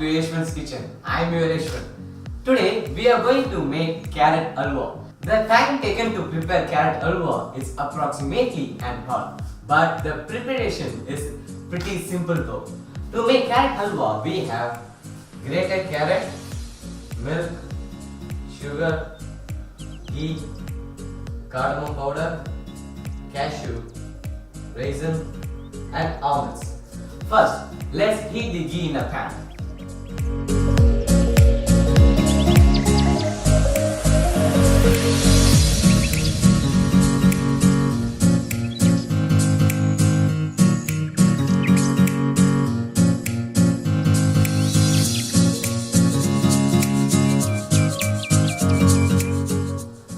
Yashwant's Kitchen. I am your Yashwant. Today we are going to make carrot halwa. The time taken to prepare carrot halwa is approximately an hour, but the preparation is pretty simple though. To make carrot halwa, we have grated carrot, milk, sugar, ghee, cardamom powder, cashew, raisin and almonds. First, let's heat the ghee in a pan.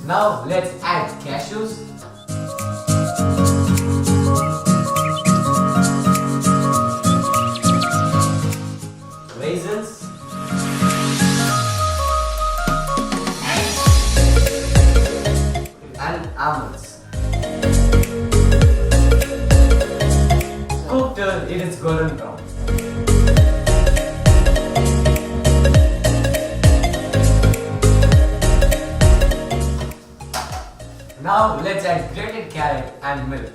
Now let's add cashews, raisins, and almonds. Cook till it is golden brown. Now let's add grated carrot and milk.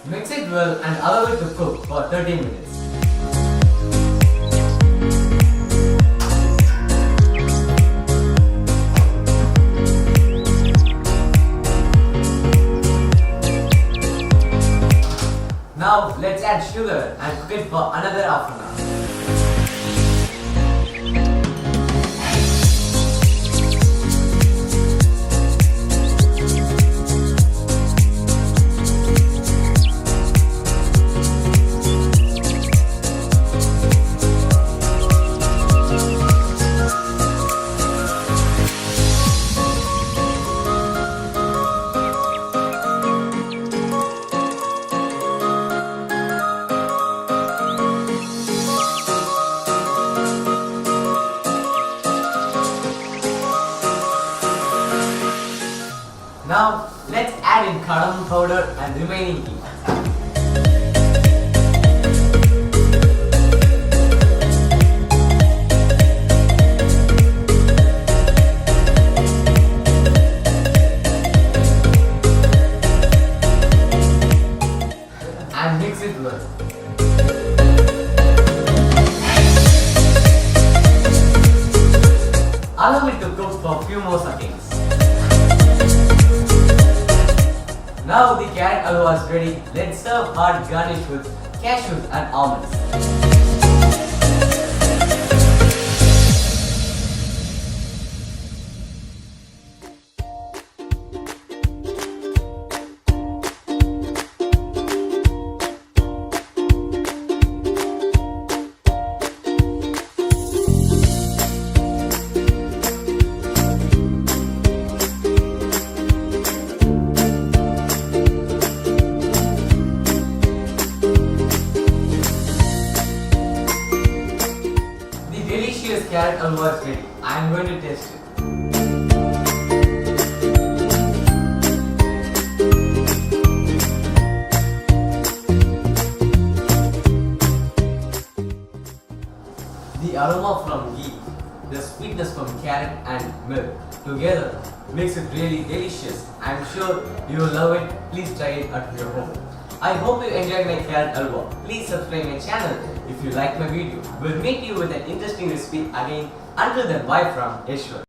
Mix it well and allow it to cook for 30 minutes. Now let's add sugar and cook it for another half an hour. Now let's add in cardamom powder and remaining ghee. And mix it well. Allow it to cook for a few more seconds. Now the carrot halwa is ready. Let's serve hot garnish with cashews and almonds. Delicious carrot halwa is ready. I am going to taste it. The aroma from ghee, the sweetness from carrot and milk together makes it really delicious. I am sure you will love it. Please try it at your home. I hope you enjoyed my carrot halwa. Please subscribe my channel if you like my video. We'll meet you with an interesting recipe again. Until then, bye from Yashwant.